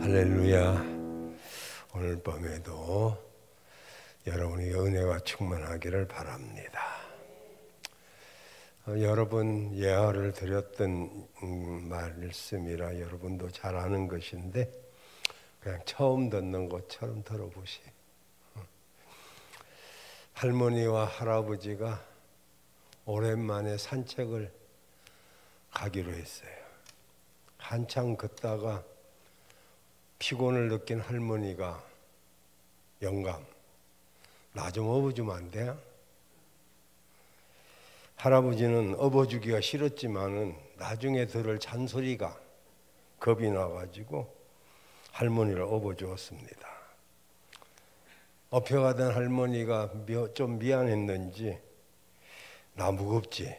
할렐루야. 오늘 밤에도 여러분이 은혜가 충만하기를 바랍니다. 여러분 예화를 드렸던 말씀이라 여러분도 잘 아는 것인데 그냥 처음 듣는 것처럼 들어보시. 할머니와 할아버지가 오랜만에 산책을 가기로 했어요. 한참 걷다가 피곤을 느낀 할머니가 영감, 나 좀 업어주면 안 돼? 할아버지는 업어주기가 싫었지만은 나중에 들을 잔소리가 겁이 나가지고 할머니를 업어주었습니다. 업혀가던 할머니가 좀 미안했는지 나 무겁지?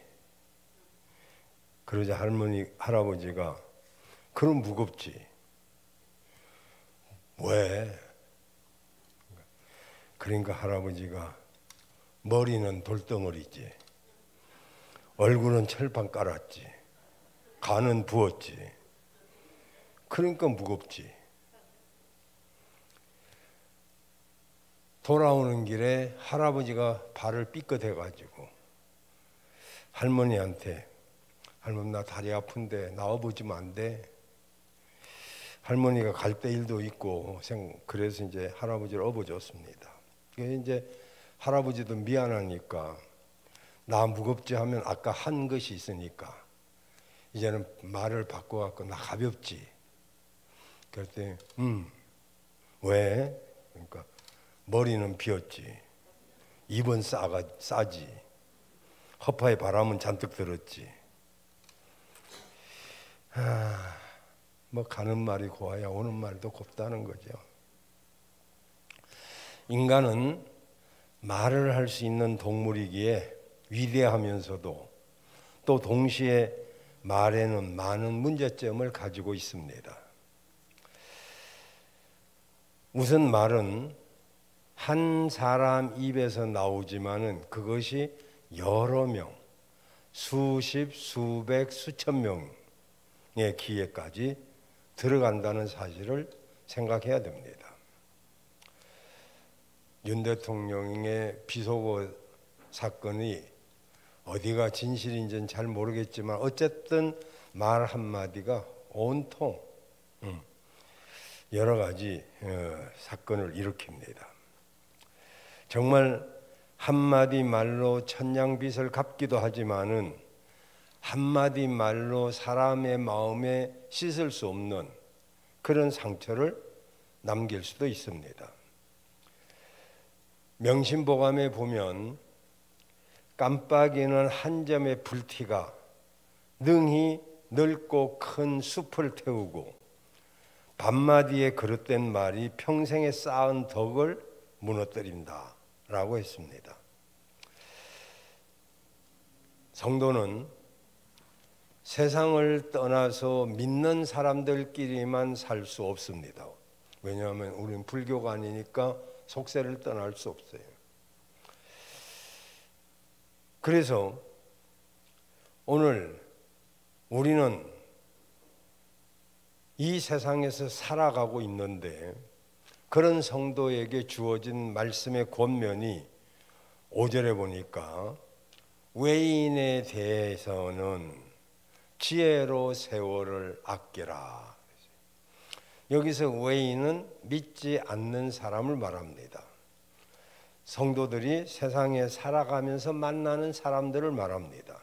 그러자 할아버지가 그럼 무겁지. 왜? 그러니까 할아버지가 머리는 돌덩어리지, 얼굴은 철판 깔았지, 간은 부었지, 그러니까 무겁지. 돌아오는 길에 할아버지가 발을 삐끗해가지고 할머니한테 할머니 나 다리 아픈데 나 업어주면 안 돼? 할머니가 갈 때 일도 있고 그래서 이제 할아버지를 업어줬습니다. 이제 할아버지도 미안하니까 나 무겁지 하면 아까 한 것이 있으니까 이제는 말을 바꿔갖고 나 가볍지. 그랬더니 왜? 그러니까 머리는 비었지, 입은 싸지, 허파에 바람은 잔뜩 들었지. 뭐 가는 말이 고와야 오는 말도 곱다는 거죠. 인간은 말을 할 수 있는 동물이기에 위대하면서도 또 동시에 말에는 많은 문제점을 가지고 있습니다. 우선 말은 한 사람 입에서 나오지만은 그것이 여러 명, 수십, 수백, 수천 명의 귀에까지 들어간다는 사실을 생각해야 됩니다. 윤 대통령의 비속어 사건이 어디가 진실인지는 잘 모르겠지만 어쨌든 말 한마디가 온통 여러 가지 사건을 일으킵니다. 정말 한마디 말로 천냥빚을 갚기도 하지만은 한마디 말로 사람의 마음에 씻을 수 없는 그런 상처를 남길 수도 있습니다. 명심보감에 보면 깜빡이는 한 점의 불티가 능히 넓고 큰 숲을 태우고 반마디에 그릇된 말이 평생에 쌓은 덕을 무너뜨린다 라고 했습니다. 성도는 세상을 떠나서 믿는 사람들끼리만 살 수 없습니다. 왜냐하면 우리는 불교가 아니니까 속세를 떠날 수 없어요. 그래서 오늘 우리는 이 세상에서 살아가고 있는데 그런 성도에게 주어진 말씀의 권면이 5절에 보니까 외인에 대해서는 지혜로 세월을 아끼라. 여기서 외인은 믿지 않는 사람을 말합니다. 성도들이 세상에 살아가면서 만나는 사람들을 말합니다.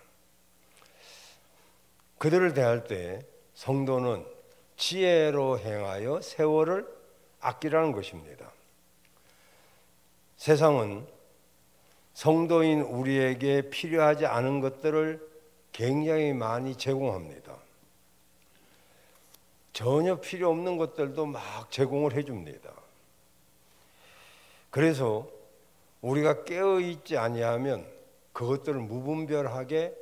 그들을 대할 때 성도는 지혜로 행하여 세월을 아끼라는 것입니다. 세상은 성도인 우리에게 필요하지 않은 것들을 굉장히 많이 제공합니다. 전혀 필요 없는 것들도 막 제공을 해줍니다. 그래서 우리가 깨어있지 아니하면 그것들을 무분별하게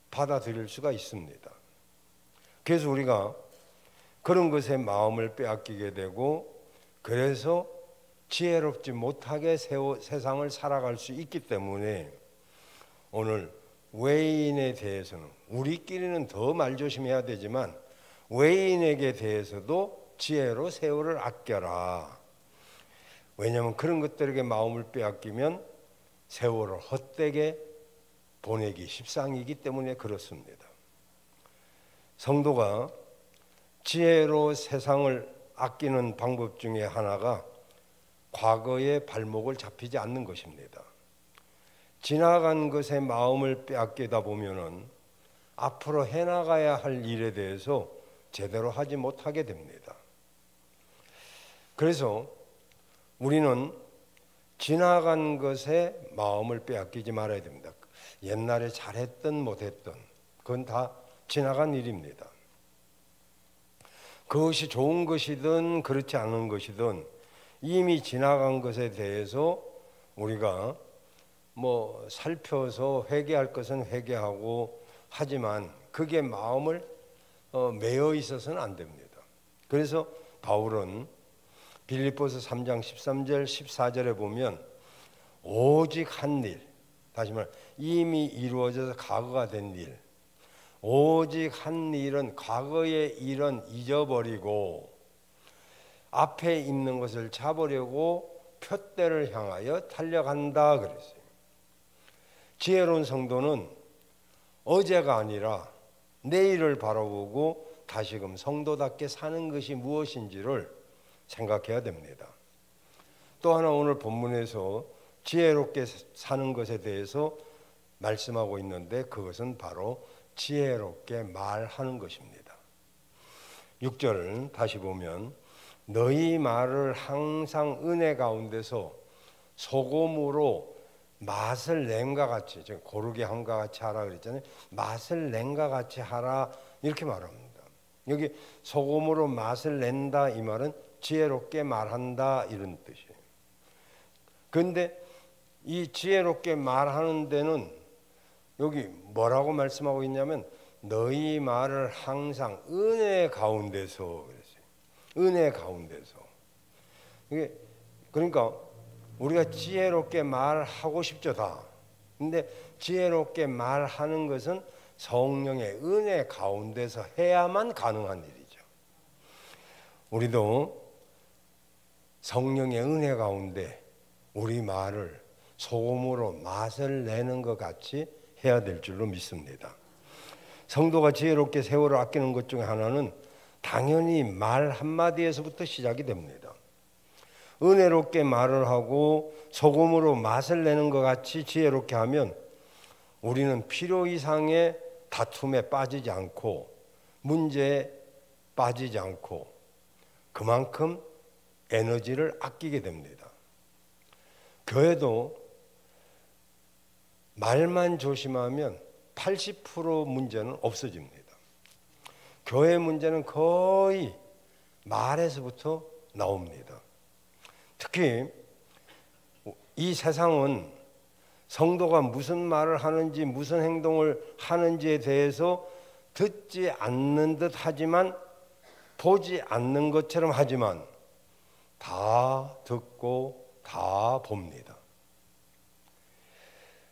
받아들일 수가 있습니다. 그래서 우리가 그런 것에 마음을 빼앗기게 되고 그래서 지혜롭지 못하게 세상을 살아갈 수 있기 때문에 오늘 외인에 대해서는 우리끼리는 더 말조심해야 되지만 외인에게 대해서도 지혜로 세월을 아껴라. 왜냐하면 그런 것들에게 마음을 빼앗기면 세월을 헛되게 보내기 십상이기 때문에 그렇습니다. 성도가 지혜로 세상을 아끼는 방법 중에 하나가 과거의 발목을 잡히지 않는 것입니다. 지나간 것에 마음을 빼앗기다 보면은 앞으로 해나가야 할 일에 대해서 제대로 하지 못하게 됩니다. 그래서 우리는 지나간 것에 마음을 빼앗기지 말아야 됩니다. 옛날에 잘했든 못했든 그건 다 지나간 일입니다. 그것이 좋은 것이든 그렇지 않은 것이든 이미 지나간 것에 대해서 우리가 살펴서 회개할 것은 회개하고 하지만 그게 마음을 매여 있어서는 안 됩니다. 그래서 바울은 빌립보서 3장 13절 14절에 보면 오직 한 일, 다시 말해 이미 이루어져서 과거가 된 일, 오직 한 일은 과거의 일은 잊어버리고 앞에 있는 것을 잡으려고 표대를 향하여 달려간다 그랬어요. 지혜로운 성도는 어제가 아니라 내일을 바라보고 다시금 성도답게 사는 것이 무엇인지를 생각해야 됩니다. 또 하나 오늘 본문에서 지혜롭게 사는 것에 대해서 말씀하고 있는데 그것은 바로 지혜롭게 말하는 것입니다. 6절 다시 보면 너희 말을 항상 은혜 가운데서 소금으로 맛을 낸과 같이, 고르게 함과 같이 하라 그랬잖아요. 맛을 낸과 같이 하라 이렇게 말합니다. 여기 소금으로 맛을 낸다 이 말은 지혜롭게 말한다 이런 뜻이에요. 그런데 이 지혜롭게 말하는 데는 여기 뭐라고 말씀하고 있냐면 너희 말을 항상 은혜 가운데서 그랬어요. 은혜 가운데서. 이게 그러니까 우리가 지혜롭게 말하고 싶죠 다. 근데 지혜롭게 말하는 것은 성령의 은혜 가운데서 해야만 가능한 일이죠. 우리도 성령의 은혜 가운데 우리 말을 소금으로 맛을 내는 것 같이 해야 될 줄로 믿습니다. 성도가 지혜롭게 세월을 아끼는 것 중에 하나는 당연히 말 한마디에서부터 시작이 됩니다. 은혜롭게 말을 하고 소금으로 맛을 내는 것 같이 지혜롭게 하면 우리는 필요 이상의 다툼에 빠지지 않고 문제에 빠지지 않고 그만큼 에너지를 아끼게 됩니다. 교회도 말만 조심하면 80% 문제는 없어집니다. 교회 문제는 거의 말에서부터 나옵니다. 특히 이 세상은 성도가 무슨 말을 하는지 무슨 행동을 하는지에 대해서 듣지 않는 듯 하지만 보지 않는 것처럼 하지만 다 듣고 다 봅니다.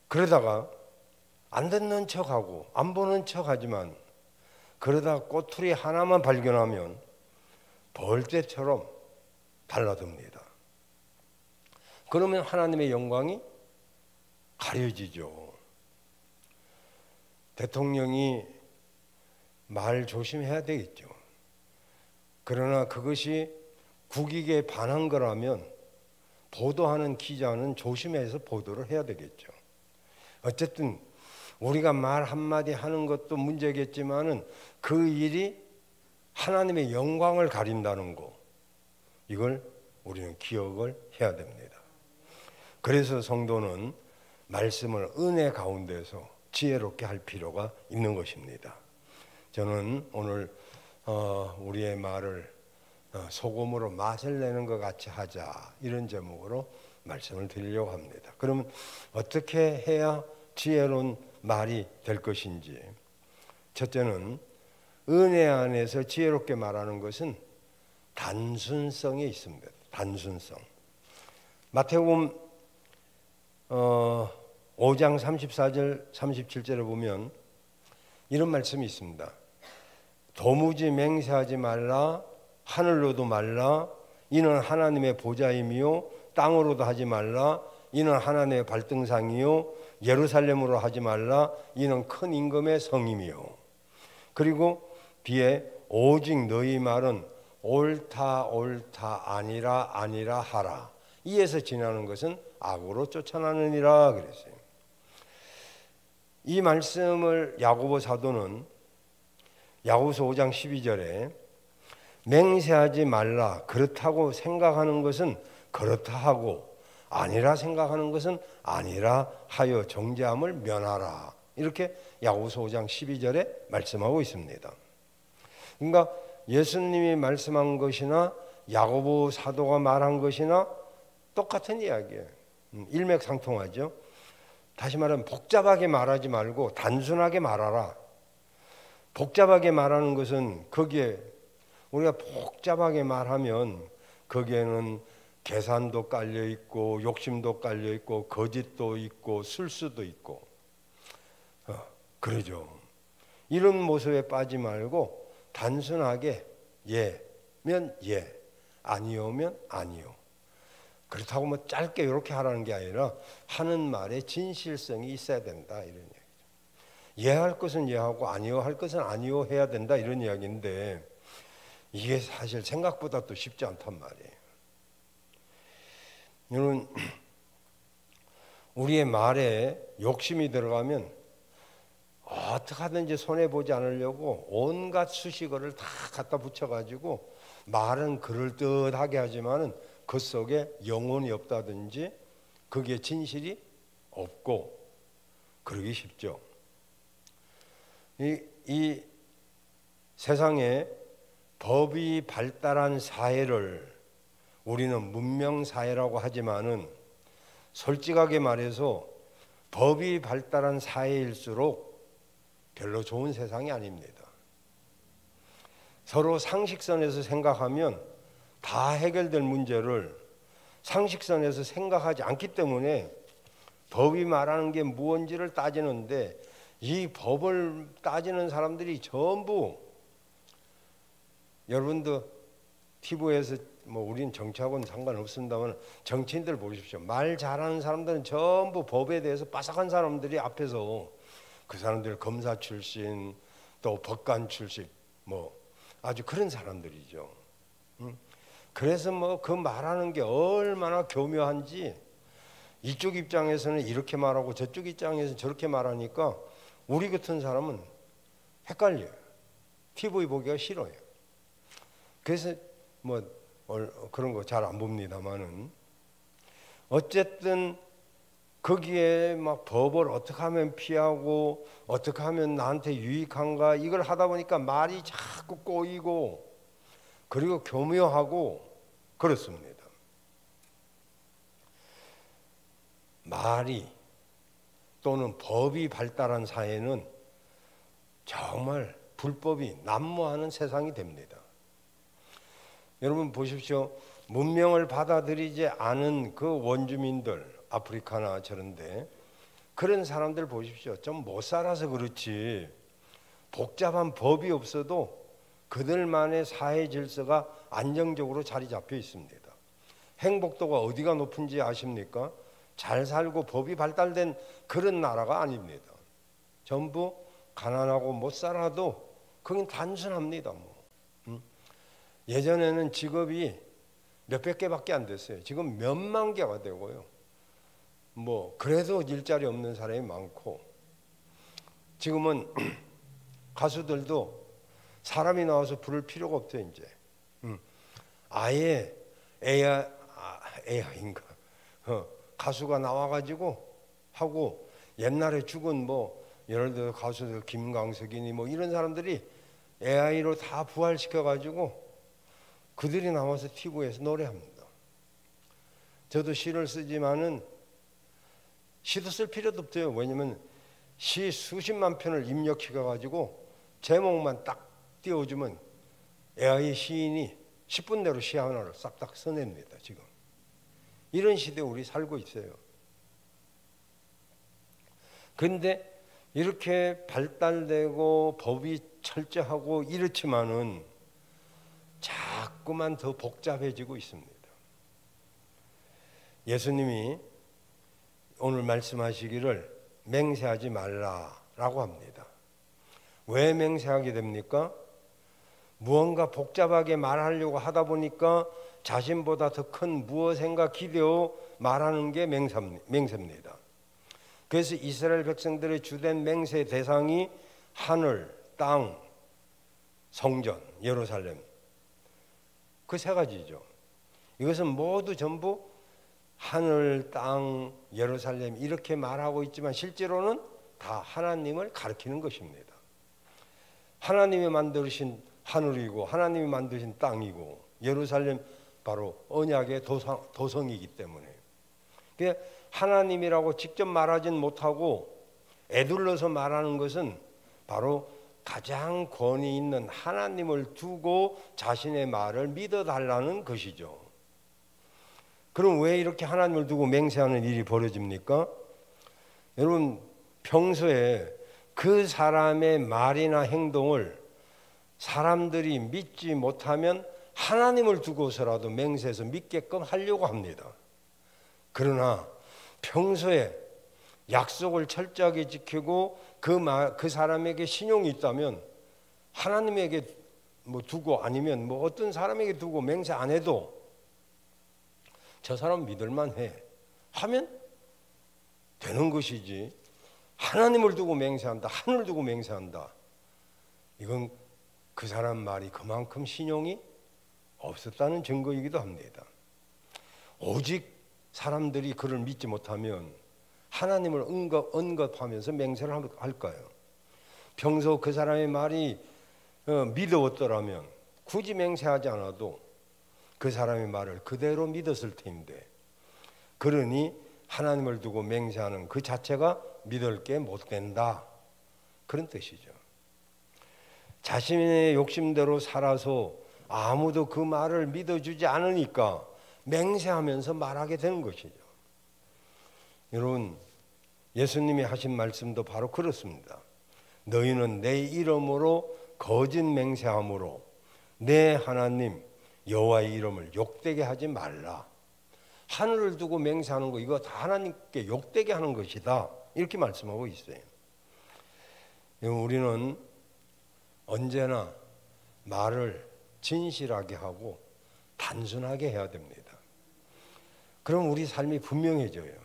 그러다가 안 듣는 척하고 안 보는 척하지만 그러다 꼬투리 하나만 발견하면 벌떼처럼 달라듭니다. 그러면 하나님의 영광이 가려지죠. 대통령이 말 조심해야 되겠죠. 그러나 그것이 국익에 반한 거라면 보도하는 기자는 조심해서 보도를 해야 되겠죠. 어쨌든 우리가 말 한마디 하는 것도 문제겠지만은 그 일이 하나님의 영광을 가린다는 거, 이걸 우리는 기억을 해야 됩니다. 그래서 성도는 말씀을 은혜 가운데서 지혜롭게 할 필요가 있는 것입니다. 저는 오늘 우리의 말을 소금으로 맛을 내는 것 같이 하자 이런 제목으로 말씀을 드리려고 합니다. 그러면 어떻게 해야 지혜로운 말이 될 것인지, 첫째는 은혜 안에서 지혜롭게 말하는 것은 단순성에 있습니다. 단순성. 마태복음 5장 34절 37절에 보면 이런 말씀이 있습니다. 도무지 맹세하지 말라 하늘로도 말라 이는 하나님의 보좌임이요 땅으로도 하지 말라 이는 하나님의 발등상이요 예루살렘으로 하지 말라 이는 큰 임금의 성임이요. 그리고 뒤에 오직 너희 말은 옳다 옳다 아니라 아니라 하라. 이에서 지나는 것은 악으로 쫓아나느니라 그랬어요. 이 말씀을 야고보 사도는 야고보서 5장 12절에 맹세하지 말라 그렇다고 생각하는 것은 그렇다 하고 아니라 생각하는 것은 아니라 하여 정죄함을 면하라. 이렇게 야고보서 5장 12절에 말씀하고 있습니다. 그러니까 예수님이 말씀한 것이나 야고보 사도가 말한 것이나 똑같은 이야기예요. 일맥상통하죠. 다시 말하면 복잡하게 말하지 말고 단순하게 말하라. 복잡하게 말하는 것은 거기에 우리가 복잡하게 말하면 거기에는 계산도 깔려 있고 욕심도 깔려 있고 거짓도 있고 술수도 있고 그러죠. 이런 모습에 빠지 말고 단순하게 예면 예, 아니오면 아니오. 그렇다고 뭐 짧게 이렇게 하라는 게 아니라 하는 말에 진실성이 있어야 된다 이런 얘기죠. 예할 것은 예하고 아니오 할 것은 아니오 해야 된다 이런 이야기인데 이게 사실 생각보다 또 쉽지 않단 말이에요. 여러분 우리의 말에 욕심이 들어가면 어떻게 하든지 손해보지 않으려고 온갖 수식어를 다 갖다 붙여가지고 말은 그럴듯하게 하지만은 그 속에 영혼이 없다든지 그게 진실이 없고 그러기 쉽죠. 이 세상에 법이 발달한 사회를 우리는 문명사회라고 하지만은 솔직하게 말해서 법이 발달한 사회일수록 별로 좋은 세상이 아닙니다. 서로 상식선에서 생각하면 다 해결될 문제를 상식선에서 생각하지 않기 때문에 법이 말하는 게 무언지를 따지는데 이 법을 따지는 사람들이 전부 여러분도 TV에서 뭐 우리는 정치하고는 상관없습니다만 정치인들 보십시오. 말 잘하는 사람들은 전부 법에 대해서 빠삭한 사람들이 앞에서 그 사람들 검사 출신 또 법관 출신 뭐 아주 그런 사람들이죠. 그래서 뭐 그 말하는 게 얼마나 교묘한지 이쪽 입장에서는 이렇게 말하고 저쪽 입장에서는 저렇게 말하니까 우리 같은 사람은 헷갈려요. TV 보기가 싫어요. 그래서 뭐 그런 거 잘 안 봅니다만은 어쨌든 거기에 막 법을 어떻게 하면 피하고 어떻게 하면 나한테 유익한가 이걸 하다 보니까 말이 자꾸 꼬이고 그리고 교묘하고 그렇습니다. 말이 또는 법이 발달한 사회는 정말 불법이 난무하는 세상이 됩니다. 여러분 보십시오. 문명을 받아들이지 않은 그 원주민들 아프리카나 저런데 그런 사람들 보십시오. 좀 못 살아서 그렇지 복잡한 법이 없어도 그들만의 사회 질서가 안정적으로 자리 잡혀 있습니다. 행복도가 어디가 높은지 아십니까? 잘 살고 법이 발달된 그런 나라가 아닙니다. 전부 가난하고 못 살아도 그건 단순합니다. 예전에는 직업이 몇백 개밖에 안 됐어요. 지금 몇만 개가 되고요. 뭐 그래도 일자리 없는 사람이 많고 지금은 가수들도 사람이 나와서 부를 필요가 없대요. 이제 아예 AI인가 가수가 나와가지고 하고 옛날에 죽은 뭐 예를 들어 가수들 김광석이니 뭐 이런 사람들이 AI로 다 부활시켜가지고 그들이 나와서 TV에서 노래합니다. 저도 시를 쓰지만은 시도 쓸 필요도 없대요. 왜냐면 시 수십만 편을 입력시켜가지고 제목만 딱 띄워주면 AI 시인이 10분 내로 시 하나를 싹딱 써냅니다. 지금 이런 시대에 우리 살고 있어요. 그런데 이렇게 발달되고 법이 철저하고 이렇지만은 자꾸 자꾸만 더 복잡해지고 있습니다. 예수님이 오늘 말씀하시기를 맹세하지 말라라고 합니다. 왜 맹세하게 됩니까? 무언가 복잡하게 말하려고 하다 보니까 자신보다 더 큰 무엇인가 기대어 말하는 게 맹세입니다. 그래서 이스라엘 백성들의 주된 맹세 대상이 하늘, 땅, 성전, 예루살렘, 그 세 가지죠. 이것은 모두 전부 하늘, 땅, 예루살렘 이렇게 말하고 있지만 실제로는 다 하나님을 가리키는 것입니다. 하나님이 만드신 하늘이고 하나님이 만드신 땅이고 예루살렘 바로 언약의 도성이기 때문에 하나님이라고 직접 말하진 못하고 애둘러서 말하는 것은 바로 가장 권위 있는 하나님을 두고 자신의 말을 믿어달라는 것이죠. 그럼 왜 이렇게 하나님을 두고 맹세하는 일이 벌어집니까? 여러분, 평소에 그 사람의 말이나 행동을 사람들이 믿지 못하면 하나님을 두고서라도 맹세해서 믿게끔 하려고 합니다. 그러나 평소에 약속을 철저하게 지키고 그 사람에게 신용이 있다면 하나님에게 두고 아니면 어떤 사람에게 두고 맹세 안 해도 저 사람 믿을만 해 하면 되는 것이지, 하나님을 두고 맹세한다, 하늘을 두고 맹세한다, 이건 그 사람 말이 그만큼 신용이 없었다는 증거이기도 합니다. 오직 사람들이 그를 믿지 못하면 하나님을 언급하면서 맹세를 할까요? 평소 그 사람의 말이 믿어왔더라면 굳이 맹세하지 않아도 그 사람의 말을 그대로 믿었을 텐데, 그러니 하나님을 두고 맹세하는 그 자체가 믿을 게 못 된다, 그런 뜻이죠. 자신의 욕심대로 살아서 아무도 그 말을 믿어주지 않으니까 맹세하면서 말하게 되는 것이죠. 여러분, 예수님이 하신 말씀도 바로 그렇습니다. 너희는 내 이름으로 거짓 맹세함으로 내 하나님 여호와의 이름을 욕되게 하지 말라. 하늘을 두고 맹세하는 거, 이거 다 하나님께 욕되게 하는 것이다, 이렇게 말씀하고 있어요. 우리는 언제나 말을 진실하게 하고 단순하게 해야 됩니다. 그럼 우리 삶이 분명해져요.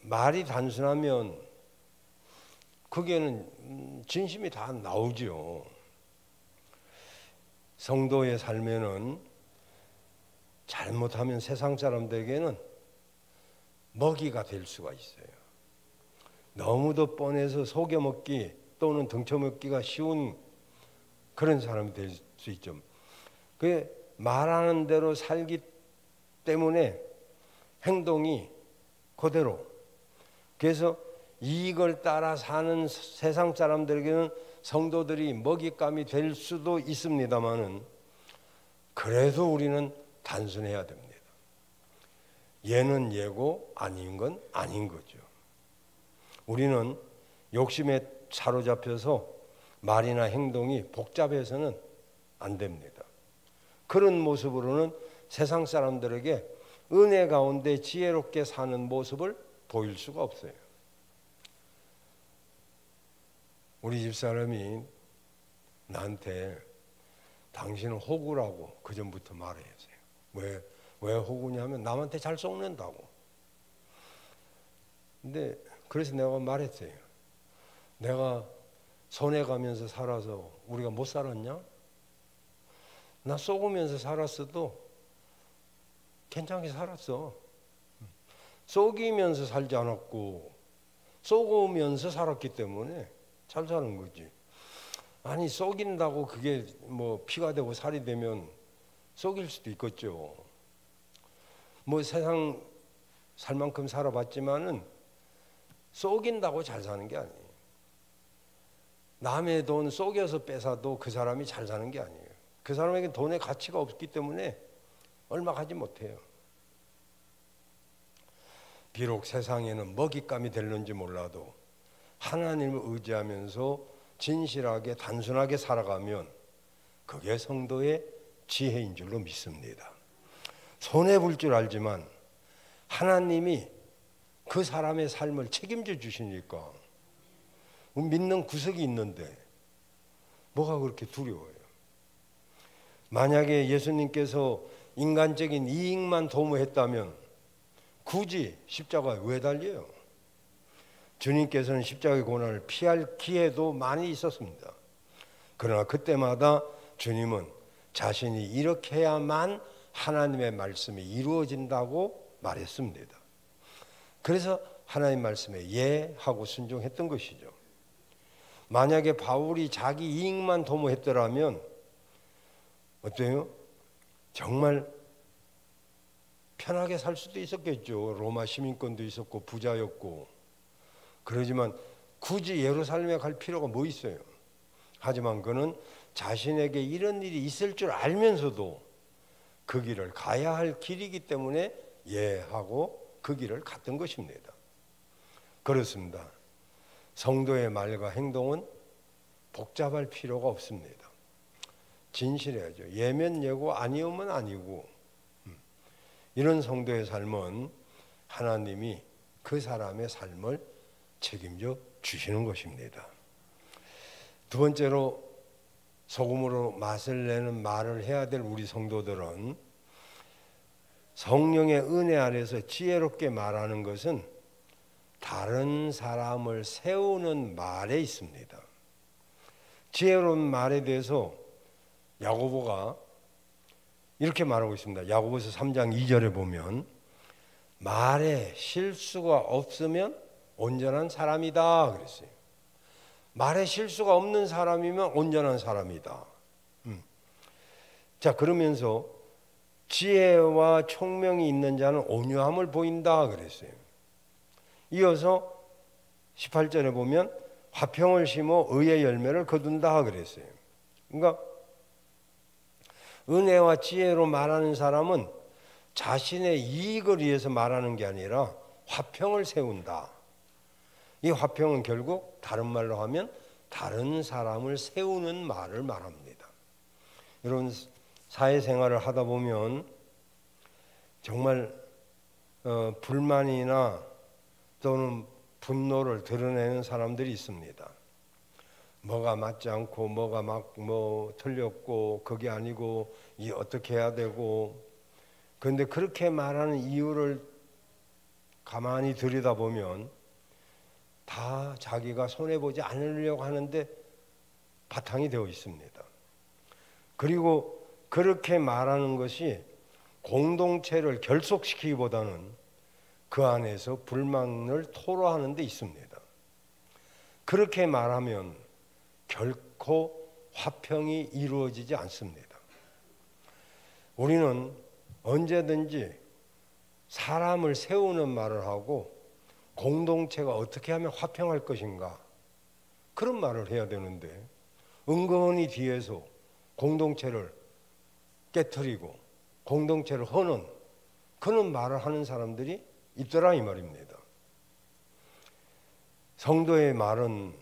말이 단순하면 거기에는 진심이 다 나오죠. 성도의 삶에는 잘못하면 세상 사람들에게는 먹이가 될 수가 있어요. 너무도 뻔해서 속여먹기 또는 등쳐먹기가 쉬운 그런 사람이 될 수 있죠. 그 말하는 대로 살기 때문에 행동이 그대로, 그래서 이익을 따라 사는 세상 사람들에게는 성도들이 먹잇감이 될 수도 있습니다만은, 그래도 우리는 단순해야 됩니다. 얘는 얘고 아닌 건 아닌 거죠. 우리는 욕심에 사로잡혀서 말이나 행동이 복잡해서는 안 됩니다. 그런 모습으로는 세상 사람들에게 은혜 가운데 지혜롭게 사는 모습을 보일 수가 없어요. 우리 집사람이 나한테 당신은 호구라고 그전부터 말했어요. 왜 호구냐면 남한테 잘 속는다고. 근데 그래서 내가 말했어요. 내가 손해가면서 살아서 우리가 못 살았냐? 나 속으면서 살았어도 괜찮게 살았어. 속이면서 살지 않았고 속으면서 살았기 때문에 잘 사는 거지. 아니, 속인다고 그게 피가 되고 살이 되면 속일 수도 있겠죠. 세상 살 만큼 살아봤지만은 속인다고 잘 사는 게 아니에요. 남의 돈 속여서 뺏어도 그 사람이 잘 사는 게 아니에요. 그 사람에게 돈의 가치가 없기 때문에 얼마 가지 못해요. 비록 세상에는 먹잇감이 될는지 몰라도 하나님을 의지하면서 진실하게 단순하게 살아가면 그게 성도의 지혜인 줄로 믿습니다. 손해볼 줄 알지만 하나님이 그 사람의 삶을 책임져 주시니까 믿는 구석이 있는데 뭐가 그렇게 두려워요? 만약에 예수님께서 인간적인 이익만 도모했다면 굳이 십자가에 왜 달려요? 주님께서는 십자가의 고난을 피할 기회도 많이 있었습니다. 그러나 그때마다 주님은 자신이 이렇게 해야만 하나님의 말씀이 이루어진다고 말했습니다. 그래서 하나님 말씀에 예 하고 순종했던 것이죠. 만약에 바울이 자기 이익만 도모했더라면 어때요? 정말 편하게 살 수도 있었겠죠. 로마 시민권도 있었고 부자였고. 그러지만 굳이 예루살렘에 갈 필요가 뭐 있어요? 하지만 그는 자신에게 이런 일이 있을 줄 알면서도 그 길을 가야 할 길이기 때문에 예 하고 그 길을 갔던 것입니다. 그렇습니다. 성도의 말과 행동은 복잡할 필요가 없습니다. 진실해야죠. 예면 예고 아니오면 아니고. 이런 성도의 삶은 하나님이 그 사람의 삶을 책임져 주시는 것입니다. 두 번째로 소금으로 맛을 내는 말을 해야 될 우리 성도들은 성령의 은혜 아래서 지혜롭게 말하는 것은 다른 사람을 세우는 말에 있습니다. 지혜로운 말에 대해서 야고보가 이렇게 말하고 있습니다. 야고보서 3장 2절에 보면 말에 실수가 없으면 온전한 사람이다 그랬어요. 말에 실수가 없는 사람이면 온전한 사람이다. 자, 그러면서 지혜와 총명이 있는 자는 온유함을 보인다 그랬어요. 이어서 18절에 보면 화평을 심어 의의 열매를 거둔다 그랬어요. 그러니까 은혜와 지혜로 말하는 사람은 자신의 이익을 위해서 말하는 게 아니라 화평을 세운다. 이 화평은 결국 다른 말로 하면 다른 사람을 세우는 말을 말합니다. 여러분 사회생활을 하다 보면 정말 불만이나 또는 분노를 드러내는 사람들이 있습니다. 뭐가 맞지 않고 뭐가 뭐 틀렸고 그게 아니고 이 어떻게 해야 되고. 그런데 그렇게 말하는 이유를 가만히 들여다보면 다 자기가 손해보지 않으려고 하는데 바탕이 되어 있습니다. 그리고 그렇게 말하는 것이 공동체를 결속시키기보다는 그 안에서 불만을 토로하는 데 있습니다. 그렇게 말하면 결코 화평이 이루어지지 않습니다. 우리는 언제든지 사람을 세우는 말을 하고 공동체가 어떻게 하면 화평할 것인가 그런 말을 해야 되는데 은근히 뒤에서 공동체를 깨트리고 공동체를 허는 그런 말을 하는 사람들이 있더라 이 말입니다. 성도의 말은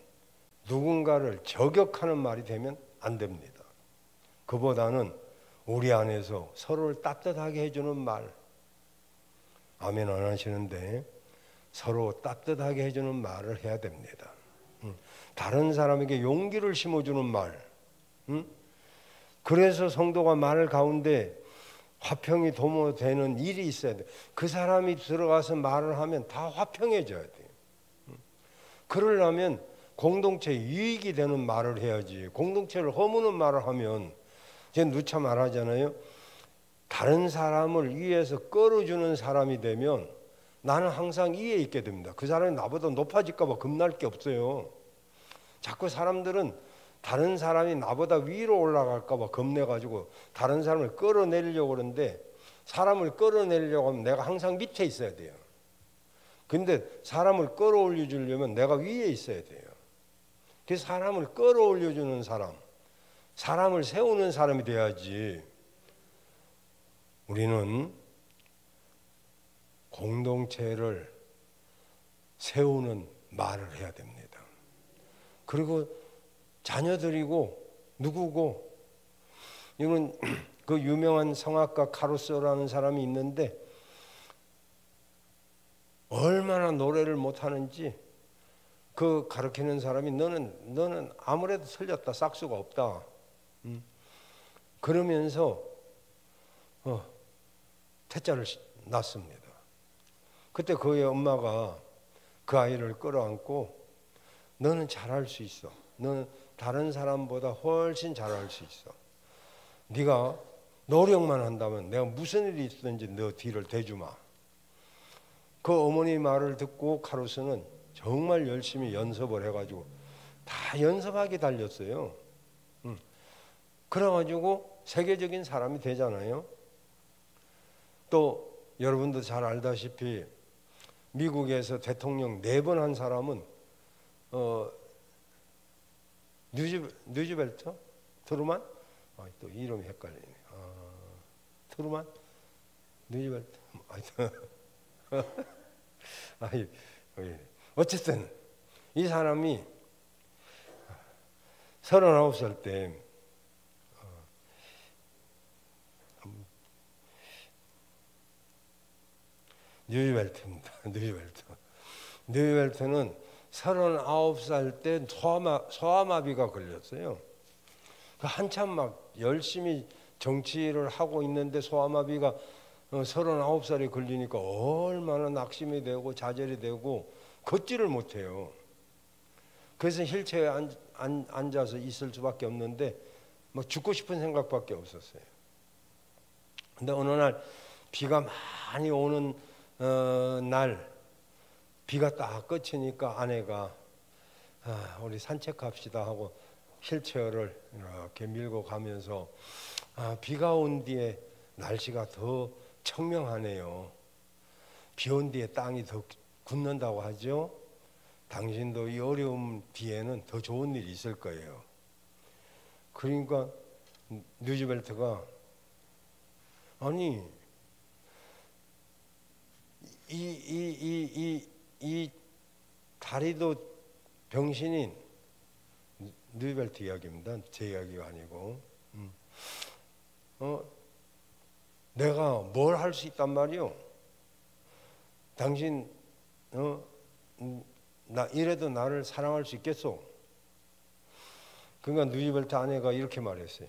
누군가를 저격하는 말이 되면 안 됩니다. 그보다는 우리 안에서 서로를 따뜻하게 해주는 말. 아멘 안 하시는데 서로 따뜻하게 해주는 말을 해야 됩니다. 다른 사람에게 용기를 심어주는 말. 그래서 성도가 말 가운데 화평이 도모되는 일이 있어야 돼요. 그 사람이 들어가서 말을 하면 다 화평해져야 돼요. 그러려면 공동체 유익이 되는 말을 해야지. 공동체를 허무는 말을 하면 제가 누차 말하잖아요. 다른 사람을 위해서 끌어주는 사람이 되면 나는 항상 위에 있게 됩니다. 그 사람이 나보다 높아질까 봐 겁날 게 없어요. 자꾸 사람들은 다른 사람이 나보다 위로 올라갈까 봐 겁내가지고 다른 사람을 끌어내리려고 그러는데 사람을 끌어내리려고 하면 내가 항상 밑에 있어야 돼요. 근데 사람을 끌어올려 주려면 내가 위에 있어야 돼요. 그래서 사람을 끌어올려 주는 사람, 사람을 세우는 사람이 돼야지. 우리는 공동체를 세우는 말을 해야 됩니다. 그리고 자녀들이고 누구고 이건 그 유명한 성악가 카루소라는 사람이 있는데 얼마나 노래를 못하는지 그 가르치는 사람이 너는 아무래도 틀렸다, 싹수가 없다. 그러면서 태자를 낳습니다. 그때 그의 엄마가 그 아이를 끌어안고 너는 잘할 수 있어. 너는 다른 사람보다 훨씬 잘할 수 있어. 네가 노력만 한다면 내가 무슨 일이 있든지 너 뒤를 대주마. 그 어머니 말을 듣고 카루스는 정말 열심히 연습을 해가지고 다 연습하게 달렸어요. 그래가지고 세계적인 사람이 되잖아요. 또 여러분도 잘 알다시피 미국에서 대통령 4번 한 사람은 뉴즈벨트? 트루만? 또 이름이 헷갈리네. 트루만? 뉴즈벨트? 어쨌든 이 사람이 39살 때 뉴즈벨트입니다. 뉴즈벨트는 39살 때 소아마비가 걸렸어요. 한참 막 열심히 정치를 하고 있는데 소아마비가 39살에 걸리니까 얼마나 낙심이 되고 좌절이 되고 걷지를 못해요. 그래서 휠체어에 앉아서 있을 수밖에 없는데 막 죽고 싶은 생각밖에 없었어요. 근데 어느 날 비가 많이 오는 날 비가 딱 그치니까 아내가 우리 산책합시다 하고 휠체어를 이렇게 밀고 가면서 비가 온 뒤에 날씨가 더 청명하네요. 비 온 뒤에 땅이 더 굳는다고 하죠. 당신도 이 어려움 뒤에는 더 좋은 일이 있을 거예요. 그러니까 뉴즈벨트가 아니 이 다리도 병신인 뉴즈벨트 이야기입니다. 제 이야기가 아니고 내가 뭘 할 수 있단 말이요. 당신 나 이래도 나를 사랑할 수 있겠소? 그러니까 뉴즈벨트 아내가 이렇게 말했어요.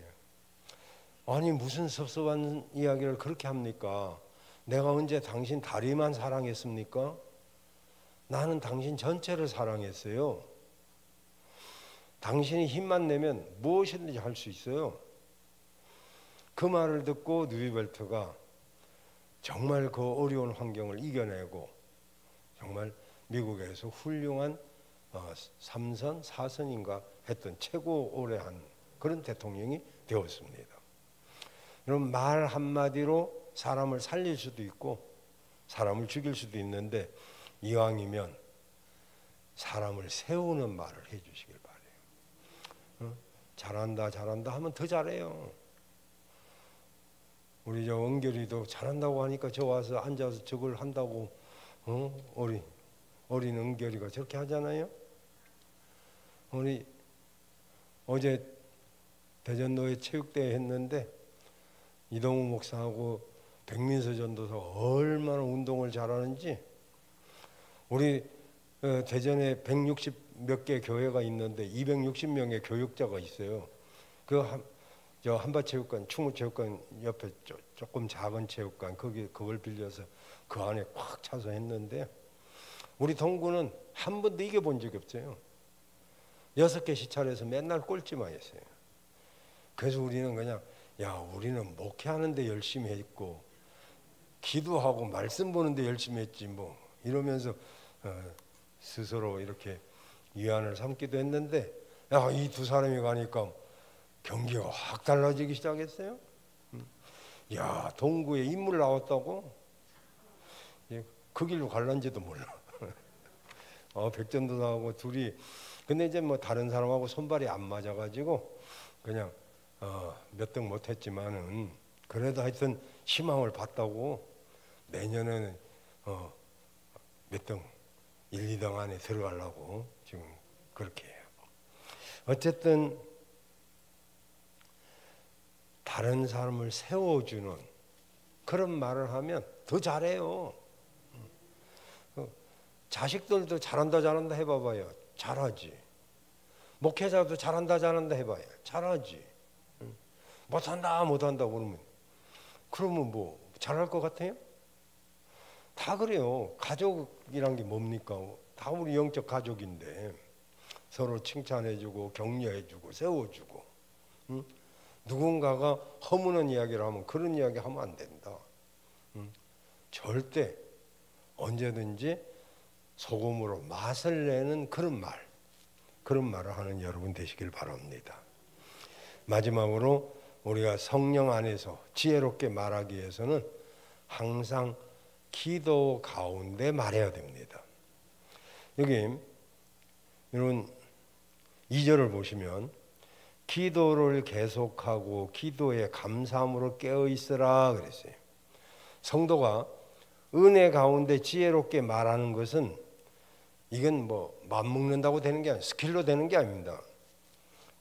아니 무슨 섭섭한 이야기를 그렇게 합니까? 내가 언제 당신 다리만 사랑했습니까? 나는 당신 전체를 사랑했어요. 당신이 힘만 내면 무엇이든지 할 수 있어요. 그 말을 듣고 뉴즈벨트가 정말 그 어려운 환경을 이겨내고 정말 미국에서 훌륭한 3선, 4선인가 했던 최고 오래 한 그런 대통령이 되었습니다. 여러분 말 한마디로 사람을 살릴 수도 있고 사람을 죽일 수도 있는데 이왕이면 사람을 세우는 말을 해주시길 바라요. 잘한다 잘한다 하면 더 잘해요. 우리 저 은결이도 잘한다고 하니까 저 와서 앉아서 저걸 한다고 어린 은결이가 저렇게 하잖아요. 우리 어제 대전노회 체육대회 했는데 이동우 목사하고 백민서 전도사 얼마나 운동을 잘하는지 우리 대전에 160 몇 개 교회가 있는데 260명의 교육자가 있어요. 그 한밭체육관, 충무체육관 옆에 조금 작은 체육관 그걸 빌려서 그 안에 꽉 차서 했는데 우리 동구는 한 번도 이겨본 적이 없어요. 6개 시찰에서 맨날 꼴찌만 했어요. 그래서 우리는 그냥 우리는 목회하는데 열심히 했고 기도하고 말씀 보는데 열심히 했지 뭐 이러면서 스스로 이렇게 위안을 삼기도 했는데 이 두 사람이 가니까 경기가 확 달라지기 시작했어요. 동구에 인물 나왔다고? 그 길로 갈란지도 몰라. 백전도사하고 둘이 근데 이제 뭐 다른 사람하고 손발이 안 맞아가지고 그냥 몇 등 못했지만은 그래도 하여튼 희망을 봤다고 내년에는 몇 등 1, 2등 안에 들어가려고 지금 그렇게 해요. 어쨌든 다른 사람을 세워주는 그런 말을 하면 더 잘해요. 자식들도 잘한다 해봐봐요. 잘하지. 목회자도 잘한다 해봐요. 잘하지. 못한다 그러면 뭐 잘할 것 같아요? 다 그래요. 가족이란 게 뭡니까? 다 우리 영적 가족인데 서로 칭찬해주고 격려해주고 세워주고, 누군가가 허무는 이야기를 하면 그런 이야기 하면 안 된다. 절대 언제든지 소금으로 맛을 내는 그런 말을 하는 여러분 되시길 바랍니다. 마지막으로 우리가 성령 안에서 지혜롭게 말하기 위해서는 항상 기도 가운데 말해야 됩니다. 여기 이런 2절을 보시면 기도를 계속하고 기도에 감사함으로 깨어 있으라 그랬어요. 성도가 은혜 가운데 지혜롭게 말하는 것은 이건 뭐 맘먹는다고 되는 게 아니에요. 스킬로 되는 게 아닙니다.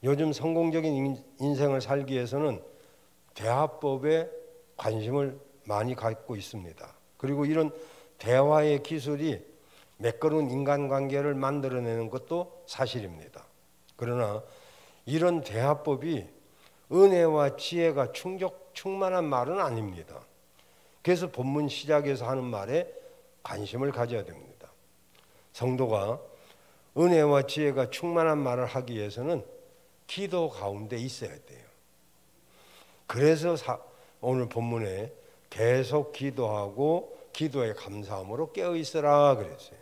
요즘 성공적인 인생을 살기 위해서는 대화법에 관심을 많이 갖고 있습니다. 그리고 이런 대화의 기술이 매끄러운 인간관계를 만들어내는 것도 사실입니다. 그러나 이런 대화법이 은혜와 지혜가 충만한 말은 아닙니다. 그래서 본문 시작에서 하는 말에 관심을 가져야 됩니다. 성도가 은혜와 지혜가 충만한 말을 하기 위해서는 기도 가운데 있어야 돼요. 그래서 오늘 본문에 계속 기도하고 기도에 감사함으로 깨어 있으라 그랬어요.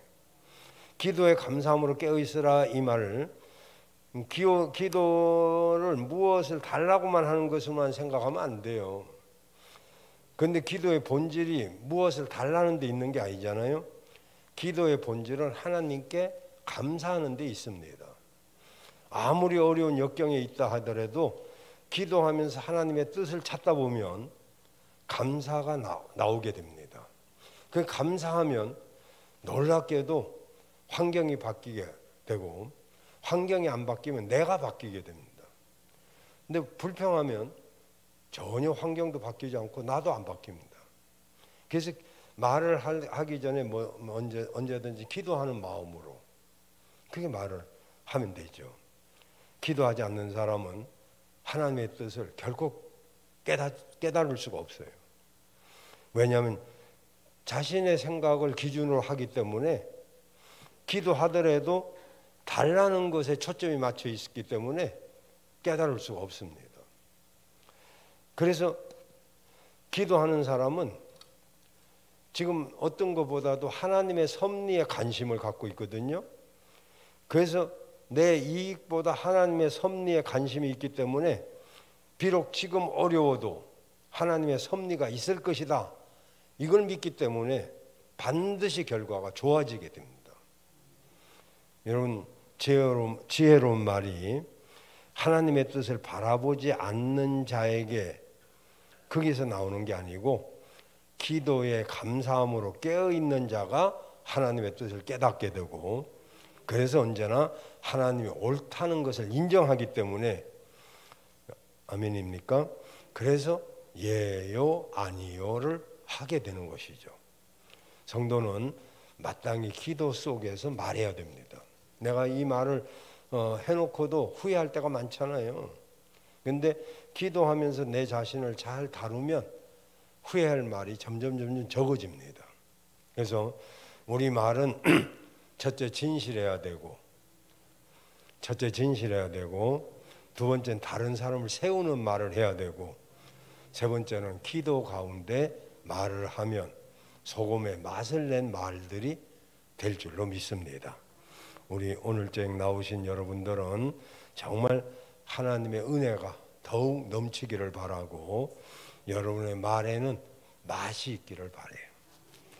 기도에 감사함으로 깨어 있으라 이 말을 기도를 무엇을 달라고만 하는 것으로만 생각하면 안 돼요. 그런데 기도의 본질이 무엇을 달라는 데 있는 게 아니잖아요. 기도의 본질은 하나님께 감사하는 데 있습니다. 아무리 어려운 역경에 있다 하더라도 기도하면서 하나님의 뜻을 찾다 보면 감사가 나오게 됩니다. 그 감사하면 놀랍게도 환경이 바뀌게 되고, 환경이 안 바뀌면 내가 바뀌게 됩니다. 근데 불평하면 전혀 환경도 바뀌지 않고 나도 안 바뀝니다. 그래서 말을 하기 전에 언제든지 기도하는 마음으로 그게 말을 하면 되죠. 기도하지 않는 사람은 하나님의 뜻을 결코 깨달을 수가 없어요. 왜냐하면 자신의 생각을 기준으로 하기 때문에 기도하더라도 달라는 것에 초점이 맞춰 있기 때문에 깨달을 수가 없습니다. 그래서 기도하는 사람은 지금 어떤 것보다도 하나님의 섭리에 관심을 갖고 있거든요. 그래서 내 이익보다 하나님의 섭리에 관심이 있기 때문에 비록 지금 어려워도 하나님의 섭리가 있을 것이다, 이걸 믿기 때문에 반드시 결과가 좋아지게 됩니다. 여러분, 지혜로운 말이 하나님의 뜻을 바라보지 않는 자에게 거기서 나오는 게 아니고 기도에 감사함으로 깨어있는 자가 하나님의 뜻을 깨닫게 되고, 그래서 언제나 하나님이 옳다는 것을 인정하기 때문에, 아멘입니까? 그래서 예요 아니요를 하게 되는 것이죠. 성도는 마땅히 기도 속에서 말해야 됩니다. 내가 이 말을 해놓고도 후회할 때가 많잖아요. 근데 기도하면서 내 자신을 잘 다루면 후회할 말이 점점 적어집니다. 그래서 우리 말은 첫째 진실해야 되고, 두 번째는 다른 사람을 세우는 말을 해야 되고, 세 번째는 기도 가운데 말을 하면 소금의 맛을 낸 말들이 될 줄로 믿습니다. 우리 오늘 책 나오신 여러분들은 정말 하나님의 은혜가 더욱 넘치기를 바라고, 여러분의 말에는 맛이 있기를 바라요.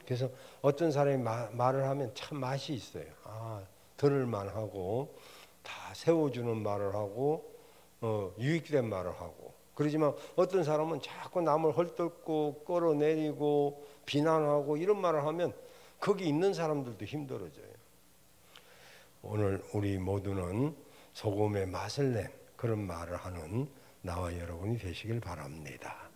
그래서 어떤 사람이 말을 하면 참 맛이 있어요. 들을만 하고, 다 세워주는 말을 하고, 유익된 말을 하고. 그러지만 어떤 사람은 자꾸 남을 헐뜯고 끌어내리고 비난하고 이런 말을 하면 거기 있는 사람들도 힘들어져요. 오늘 우리 모두는 소금의 맛을 낸 그런 말을 하는 나와 여러분이 되시길 바랍니다.